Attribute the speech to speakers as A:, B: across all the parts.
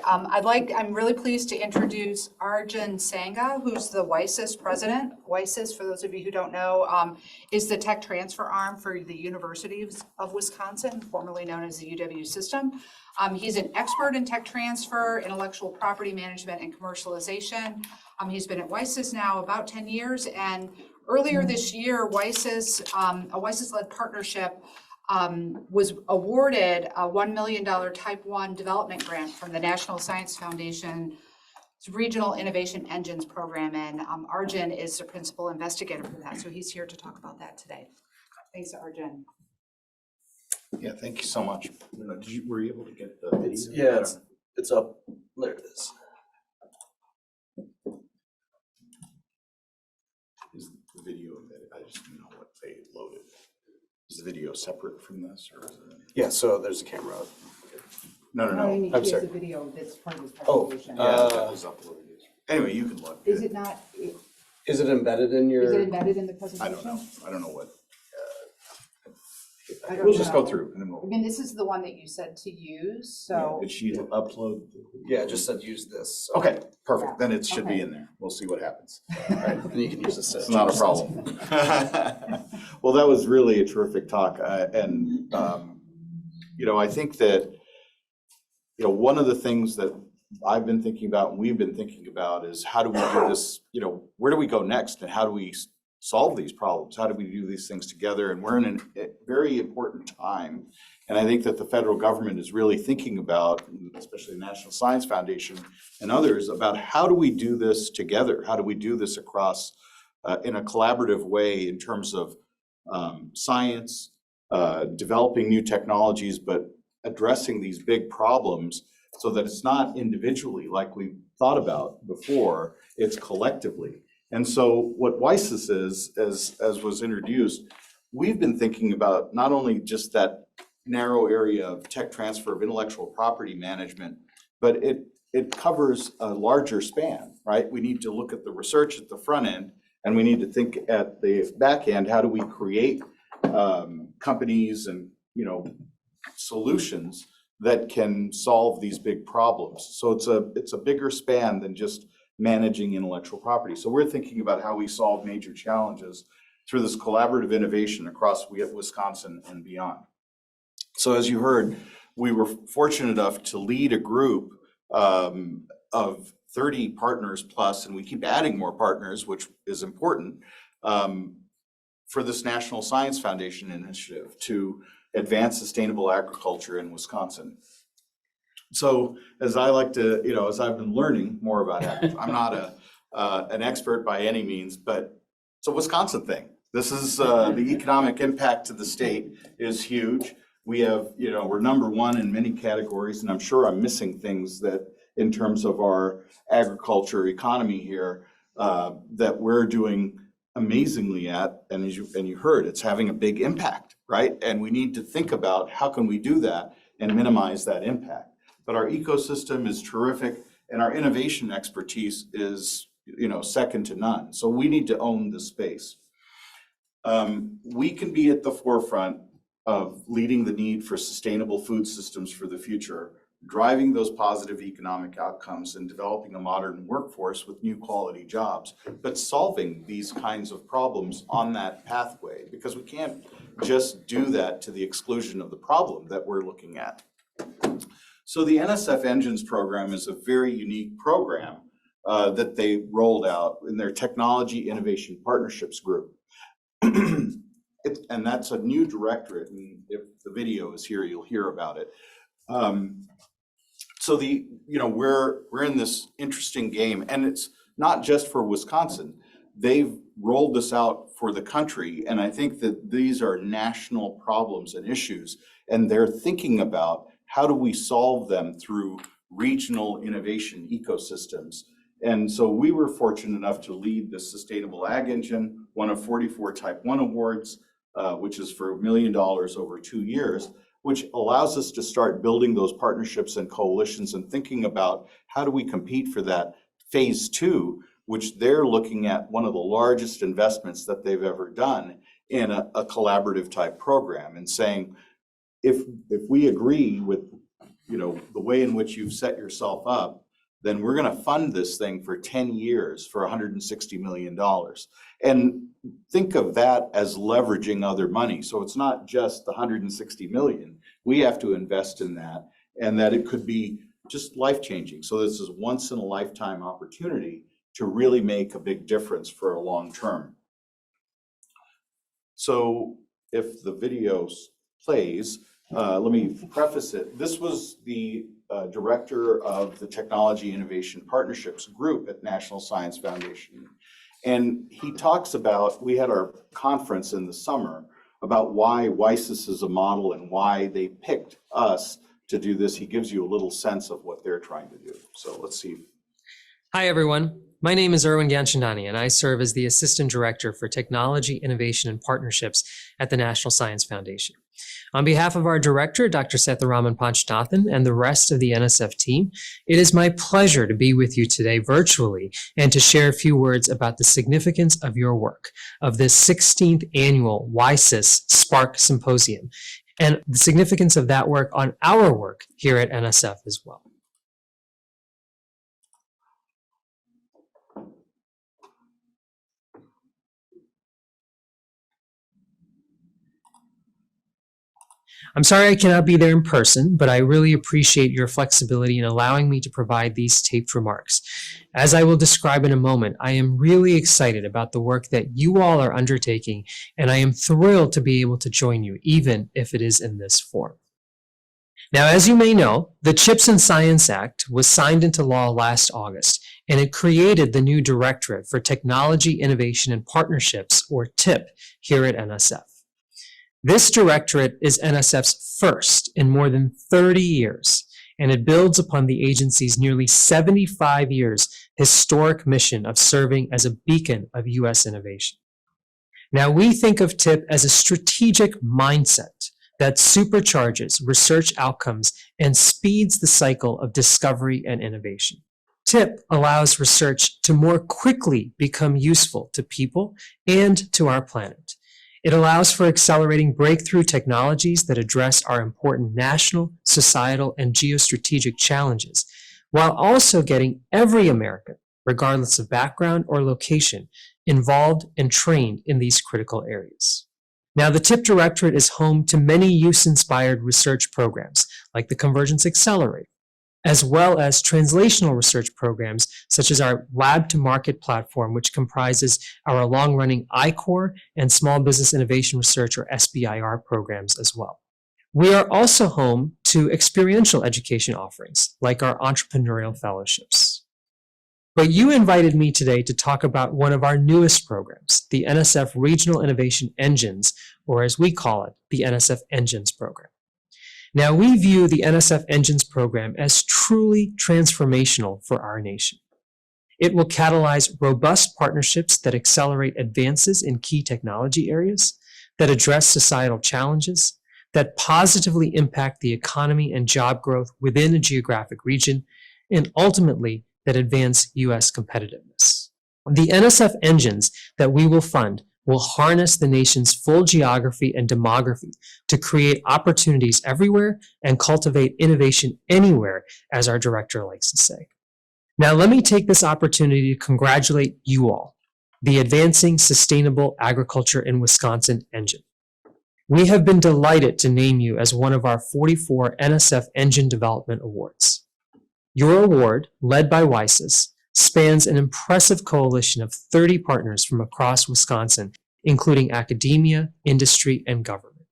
A: I'm really pleased to introduce Arjun Sanga, who's the WiSys president. WiSys, for those of you who don't know, is the tech transfer arm for the University of Wisconsin, formerly known as the UW system. He's an expert in tech transfer, intellectual property management, and commercialization. He's been at WiSys now about 10 years, and earlier this year, WiSys, a WiSys-led partnership, was awarded a $1 million Type 1 development grant from the National Science Foundation's Regional Innovation Engines program, and Arjun is the principal investigator for that, so he's here to talk about that today. Thanks, Arjun.
B: Yeah, thank you so much. Were you able to get the video?
C: Yeah, it's up. There it is.
B: Is the video embedded? I just didn't know what they loaded. Is the video separate from this, or is it?
C: Yeah, so there's a camera.
B: No.
C: I'm sorry.
A: The video that's part of his
C: Oh,
A: presentation.
B: Yeah, that was uploaded. Anyway, you can look.
A: Is it not,
C: Is it embedded in your?
A: is it embedded in the
B: I
A: presentation?
B: don't know. I don't know what.
A: I don't
B: We'll just go
A: know.
B: through and then
A: I
B: we'll.
A: mean, this is the one that you said to use, so.
B: Did she upload?
C: Yeah, it just said use this.
B: Okay, perfect.
A: Yeah.
B: Then it should be
A: Okay.
B: in there. We'll see what happens. All right.
C: And you can use this.
B: It's not a problem. Well, that was really a terrific talk. I think that, one of the things that I've been thinking about and we've been thinking about is how do we do this, where do we go next and how do we solve these problems? How do we do these things together? And we're in a very important time. And I think that the federal government is really thinking about, especially the National Science Foundation and others, about how do we do this together? How do we do this across in a collaborative way in terms of science, developing new technologies, but addressing these big problems so that it's not individually like we thought about before, it's collectively. And so what WiSys is, as was introduced, we've been thinking about not only just that narrow area of tech transfer of intellectual property management, but it covers a larger span, right? We need to look at the research at the front end, and we need to think at the back end, how do we create companies and solutions that can solve these big problems. So it's a bigger span than just managing intellectual property. So we're thinking about how we solve major challenges through this collaborative innovation across Wisconsin and beyond. So as you heard, we were fortunate enough to lead a group of 30 partners plus, and we keep adding more partners, which is important, for this National Science Foundation initiative to advance sustainable agriculture in Wisconsin. So as I like to, as I've been learning more about agriculture, I'm not an expert by any means, but it's a Wisconsin thing. This is the economic impact to the state is huge. We have, we're number one in many categories, and I'm sure I'm missing things that in terms of our agriculture economy here that we're doing amazingly at, and as you heard, it's having a big impact, right? And we need to think about how can we do that and minimize that impact. But our ecosystem is terrific, and our innovation expertise is, second to none. So we need to own the space. We can be at the forefront of leading the need for sustainable food systems for the future, driving those positive economic outcomes and developing a modern workforce with new quality jobs, but solving these kinds of problems on that pathway, because we can't just do that to the exclusion of the problem that we're looking at. So the NSF Engines program is a very unique program that they rolled out in their Technology Innovation Partnerships group. And that's a new directorate, and if the video is here, you'll hear about it. So we're in this interesting game, and it's not just for Wisconsin. They've rolled this out for the country, and I think that these are national problems and issues, and they're thinking about how do we solve them through regional innovation ecosystems. And so we were fortunate enough to lead the Sustainable Ag Engine, one of 44 Type 1 awards, which is for $1 million over 2 years, which allows us to start building those partnerships and coalitions and thinking about how do we compete for that phase 2, which they're looking at one of the largest investments that they've ever done in a collaborative type program, and saying, if we agree with the way in which you've set yourself up, then we're going to fund this thing for 10 years for $160 million. And think of that as leveraging other money. So it's not just the 160 million. We have to invest in that, and that it could be just life-changing. So this is once in a lifetime opportunity to really make a big difference for a long term. So if the video plays, let me preface it. This was the director of the Technology Innovation Partnerships Group at National Science Foundation. And he talks about, we had our conference in the summer about why WiSys is a model and why they picked us to do this. He gives you a little sense of what they're trying to do. So let's see.
D: Hi, everyone. My name is Erwin Ganchandani, and I serve as the Assistant Director for Technology, Innovation, and Partnerships at the National Science Foundation. On behalf of our director, Dr. Setharaman Panchtathan, and the rest of the NSF team, it is my pleasure to be with you today virtually and to share a few words about the significance of your work, of this 16th annual WiSys Spark Symposium, and the significance of that work on our work here at NSF as well. I'm sorry I cannot be there in person, but I really appreciate your flexibility in allowing me to provide these taped remarks. As I will describe in a moment, I am really excited about the work that you all are undertaking, and I am thrilled to be able to join you, even if it is in this form. Now, as you may know, the CHIPS and Science Act was signed into law last August, and it created the new Directorate for Technology, Innovation, and Partnerships, or TIP, here at NSF. This directorate is NSF's first in more than 30 years, and it builds upon the agency's nearly 75 years historic mission of serving as a beacon of U.S. innovation. Now, we think of TIP as a strategic mindset that supercharges research outcomes and speeds the cycle of discovery and innovation. TIP allows research to more quickly become useful to people and to our planet. It allows for accelerating breakthrough technologies that address our important national, societal, and geostrategic challenges, while also getting every American, regardless of background or location, involved and trained in these critical areas. Now, the TIP Directorate is home to many use-inspired research programs, like the Convergence Accelerator, as well as translational research programs such as our Lab to Market platform, which comprises our long-running I-Core and Small Business Innovation Research, or SBIR, programs as well. We are also home to experiential education offerings, like our entrepreneurial fellowships. But you invited me today to talk about one of our newest programs, the NSF Regional Innovation Engines, or as we call it, the NSF Engines program. Now, we view the NSF Engines program as truly transformational for our nation. It will catalyze robust partnerships that accelerate advances in key technology areas, that address societal challenges, that positively impact the economy and job growth within a geographic region, and ultimately that advance U.S. competitiveness. The NSF Engines that we will fund will harness the nation's full geography and demography to create opportunities everywhere and cultivate innovation anywhere, as our director likes to say. Now, let me take this opportunity to congratulate you all, the Advancing Sustainable Agriculture in Wisconsin Engine. We have been delighted to name you as one of our 44 NSF Engine Development Awards. Your award, led by WiSys, spans an impressive coalition of 30 partners from across Wisconsin, including academia, industry, and government.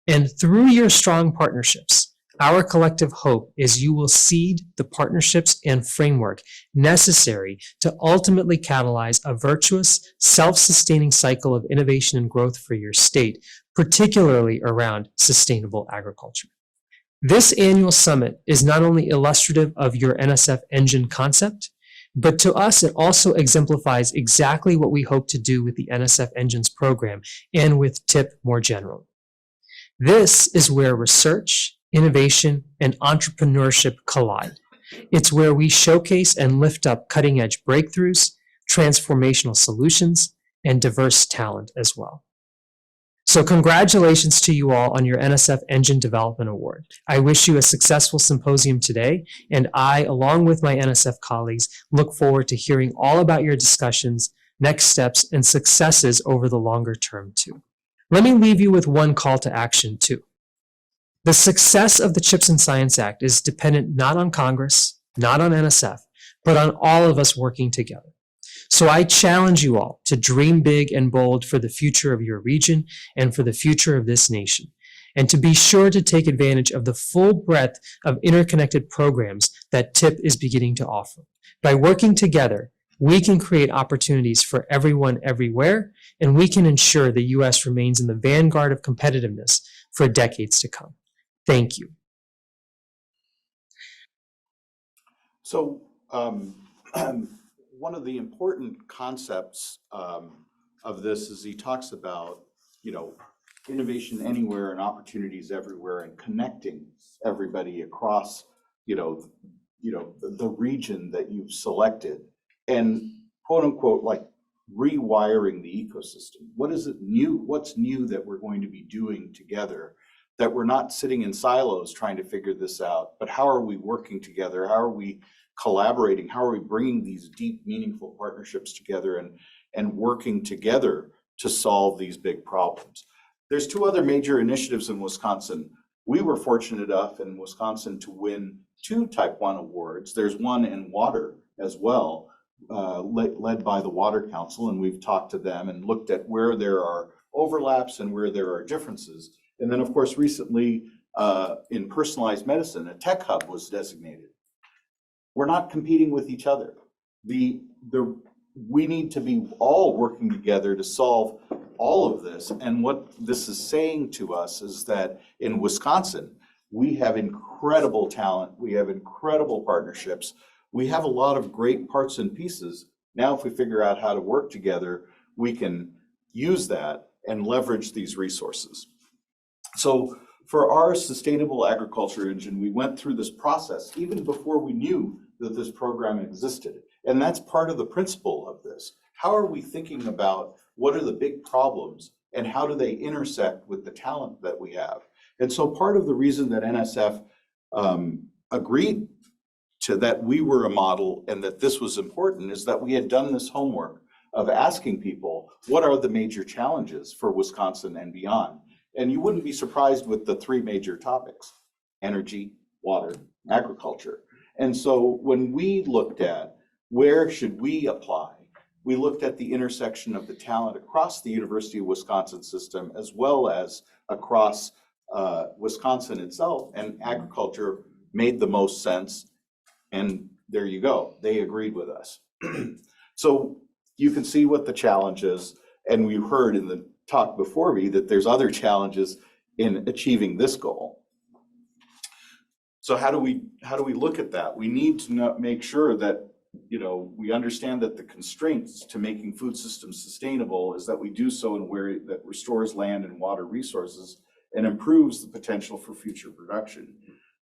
D: And through your strong partnerships, our collective hope is you will seed the partnerships and framework necessary to ultimately catalyze a virtuous, self-sustaining cycle of innovation and growth for your state, particularly around sustainable agriculture. This annual summit is not only illustrative of your NSF Engine concept, but to us, it also exemplifies exactly what we hope to do with the NSF Engines program and with TIP more generally. This is where research, innovation, and entrepreneurship collide. It's where we showcase and lift up cutting-edge breakthroughs, transformational solutions, and diverse talent as well. So congratulations to you all on your NSF Engine Development Award. I wish you a successful symposium today, and I, along with my NSF colleagues, look forward to hearing all about your discussions, next steps, and successes over the longer term too. Let me leave you with one call to action too. The success of the CHIPS and Science Act is dependent not on Congress, not on NSF, but on all of us working together. So I challenge you all to dream big and bold for the future of your region and for the future of this nation, and to be sure to take advantage of the full breadth of interconnected programs that TIP is beginning to offer. By working together, we can create opportunities for everyone everywhere, and we can ensure the U.S. remains in the vanguard of competitiveness for decades to come. Thank you.
B: So one of the important concepts of this is he talks about, innovation anywhere and opportunities everywhere, and connecting everybody across, the region that you've selected, and quote unquote, like rewiring the ecosystem. What is it new? What's new that we're going to be doing together, that we're not sitting in silos trying to figure this out, but how are we working together? How are we collaborating? How are we bringing these deep, meaningful partnerships together and working together to solve these big problems? There's two other major initiatives in Wisconsin. We were fortunate enough in Wisconsin to win 2 Type 1 awards. There's one in water as well, led by the Water Council, and we've talked to them and looked at where there are overlaps and where there are differences. And then, of course, recently in personalized medicine, a tech hub was designated. We're not competing with each other. We need to be all working together to solve all of this. And what this is saying to us is that in Wisconsin, we have incredible talent. We have incredible partnerships. We have a lot of great parts and pieces. Now, if we figure out how to work together, we can use that and leverage these resources. So for our sustainable agriculture engine, we went through this process even before we knew that this program existed. And that's part of the principle of this. How are we thinking about what are the big problems and how do they intersect with the talent that we have? And so part of the reason that NSF agreed to that we were a model and that this was important is that we had done this homework of asking people, what are the major challenges for Wisconsin and beyond? And you wouldn't be surprised with the 3 major topics: energy, water, agriculture. And so when we looked at where should we apply, we looked at the intersection of the talent across the University of Wisconsin system, as well as across Wisconsin itself, and agriculture made the most sense. And there you go, they agreed with us. So you can see what the challenge is, and we heard in the talk before me that there's other challenges in achieving this goal. So how do we look at that? We need to make sure that we understand that the constraints to making food systems sustainable is that we do so in a way that restores land and water resources and improves the potential for future production.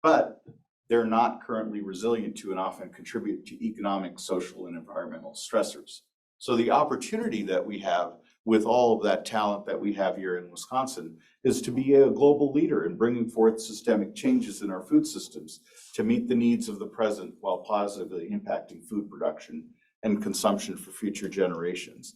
B: But they're not currently resilient to and often contribute to economic, social, and environmental stressors. So the opportunity that we have with all of that talent that we have here in Wisconsin is to be a global leader in bringing forth systemic changes in our food systems to meet the needs of the present while positively impacting food production and consumption for future generations.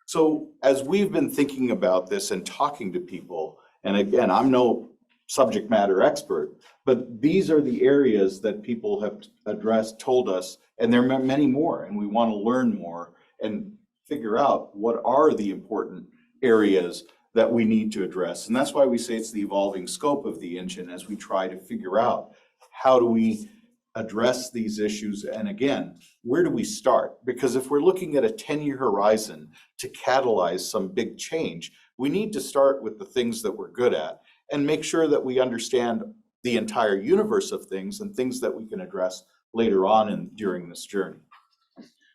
B: So as we've been thinking about this and talking to people, and again, I'm no subject matter expert, but these are the areas that people have told us, and there are many more, and we want to learn more and figure out what are the important areas that we need to address. And that's why we say it's the evolving scope of the engine as we try to figure out how do we address these issues, and again, where do we start? Because if we're looking at a 10-year horizon to catalyze some big change, we need to start with the things that we're good at and make sure that we understand the entire universe of things and things that we can address later on and during this journey.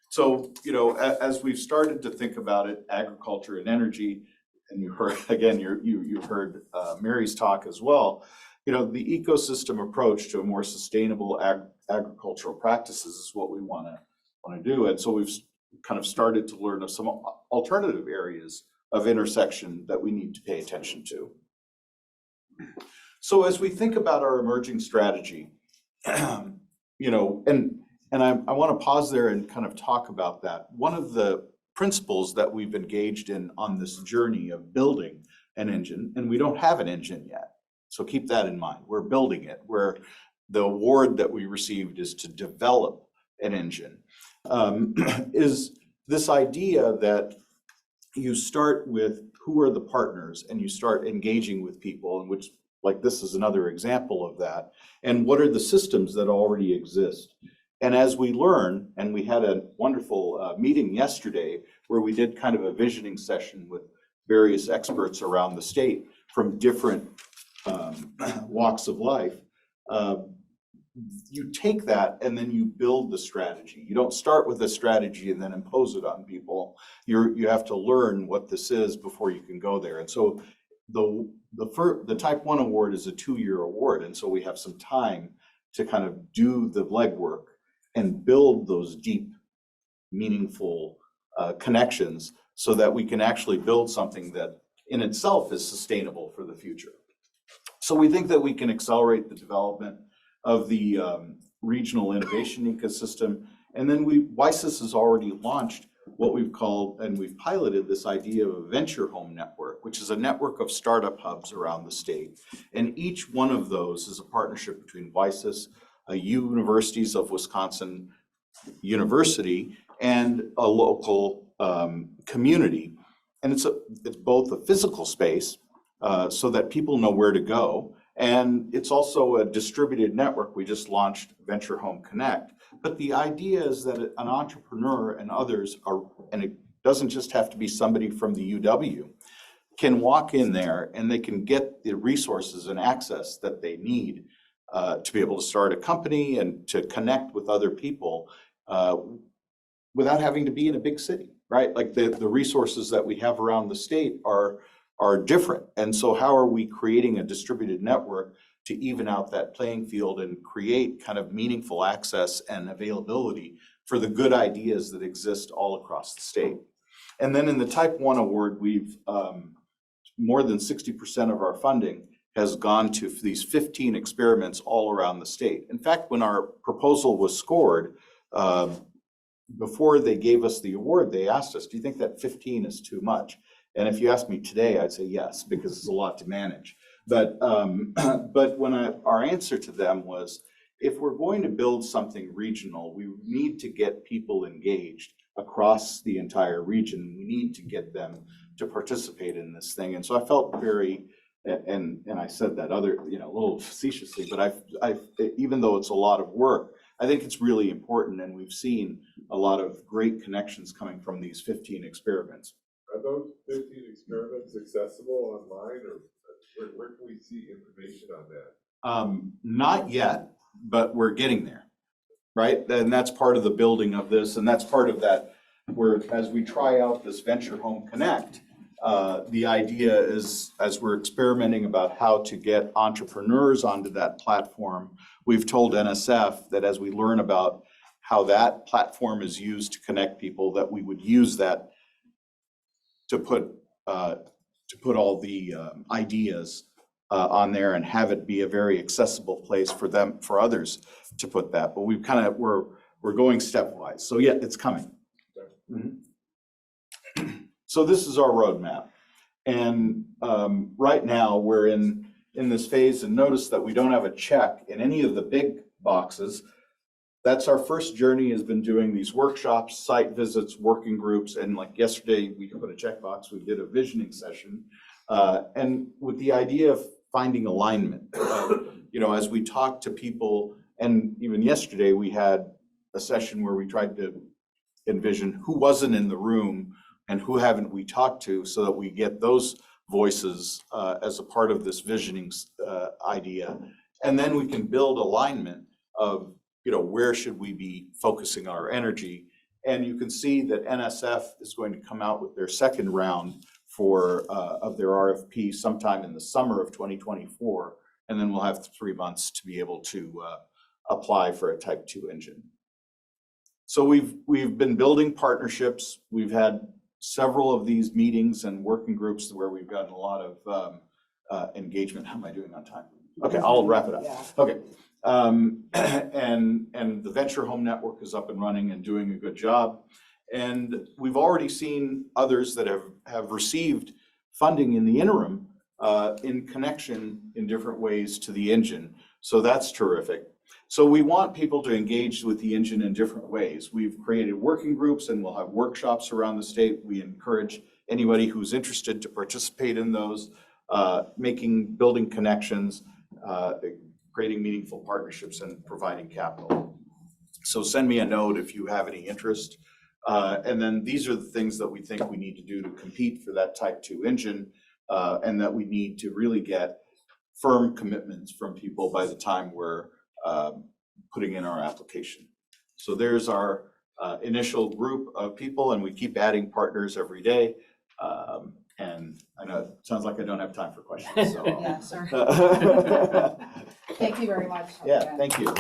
B: So, as we've started to think about it, agriculture and energy, and you heard, again, you heard Mary's talk as well, the ecosystem approach to a more sustainable agricultural practices is what we want to do. And so we've kind of started to learn of some alternative areas of intersection that we need to pay attention to. So as we think about our emerging strategy, you know, and I want to pause there and kind of talk about that. One of the principles that we've engaged in on this journey of building an engine, and we don't have an engine yet, so keep that in mind. We're building it. The award that we received is to develop an engine, is this idea that you start with who are the partners and you start engaging with people, and which, like this is another example of that, and what are the systems that already exist. And as we learn, and we had a wonderful meeting yesterday where we did kind of a visioning session with various experts around the state from different walks of life. You take that and then you build the strategy. You don't start with a strategy and then impose it on people. You have to learn what this is before you can go there. And so the Type 1 award is a 2-year award. And so we have some time to kind of do the legwork and build those deep, meaningful connections so that we can actually build something that in itself is sustainable for the future. So we think that we can accelerate the development of the regional innovation ecosystem. And then WiSys has already launched what we've called, and we've piloted this idea of a venture home network, which is a network of startup hubs around the state. And each one of those is a partnership between WiSys, Universities of Wisconsin University, and a local community. And it's both a physical space so that people know where to go. And it's also a distributed network. We just launched Venture Home Connect. But the idea is that an entrepreneur and others are, and it doesn't just have to be somebody from the UW, can walk in there and they can get the resources and access that they need to be able to start a company and to connect with other people without having to be in a big city, right? Like the resources that we have around the state are different. And so how are we creating a distributed network to even out that playing field and create kind of meaningful access and availability for the good ideas that exist all across the state? And then in the Type 1 award, we've more than 60% of our funding has gone to these 15 experiments all around the state. In fact, when our proposal was scored, before they gave us the award, they asked us, do you think that 15 is too much? And if you ask me today, I'd say yes, because it's a lot to manage. But when our answer to them was, if we're going to build something regional, we need to get people engaged across the entire region. We need to get them to participate in this thing. And so I felt very, and I said that a little facetiously, but even though it's a lot of work, I think it's really important, and we've seen a lot of great connections coming from these 15 experiments.
E: Are those 15 experiments accessible online, or where can we see information on that?
B: Not yet, but we're getting there, right? And that's part of the building of this, and that's part of that, where as we try out this Venture Home Connect, the idea is, as we're experimenting about how to get entrepreneurs onto that platform, we've told NSF that as we learn about how that platform is used to connect people, that we would use that to put all the ideas on there and have it be a very accessible place for others to put that. But we're going stepwise. So yeah, it's coming. Mm-hmm. So this is our roadmap. And right now we're in this phase, and notice that we don't have a check in any of the big boxes. That's our first journey, has been doing these workshops, site visits, working groups, and like yesterday we put a checkbox, we did a visioning session, and with the idea of finding alignment. As we talk to people, and even yesterday we had a session where we tried to envision who wasn't in the room and who haven't we talked to, so that we get those voices as a part of this visioning idea. And then we can build alignment of, where should we be focusing our energy? And you can see that NSF is going to come out with their second round of their RFP sometime in the summer of 2024. And then we'll have 3 months to be able to apply for a Type 2 engine. So we've been building partnerships. We've had several of these meetings and working groups where we've gotten a lot of engagement. How am I doing on time? Okay, I'll wrap it up. Okay. And the Venture Home Network is up and running and doing a good job. And we've already seen others that have received funding in the interim in connection in different ways to the engine. So that's terrific. So we want people to engage with the engine in different ways. We've created working groups and we'll have workshops around the state. We encourage anybody who's interested to participate in those, building connections, creating meaningful partnerships and providing capital. So send me a note if you have any interest. And then these are the things that we think we need to do to compete for that type 2 engine, and that we need to really get firm commitments from people by the time we're putting in our application. So there's our initial group of people, and we keep adding partners every day. And I know it sounds like I don't have time for questions, so.
A: Yeah, sorry. Thank you very much.
B: Yeah, thank you.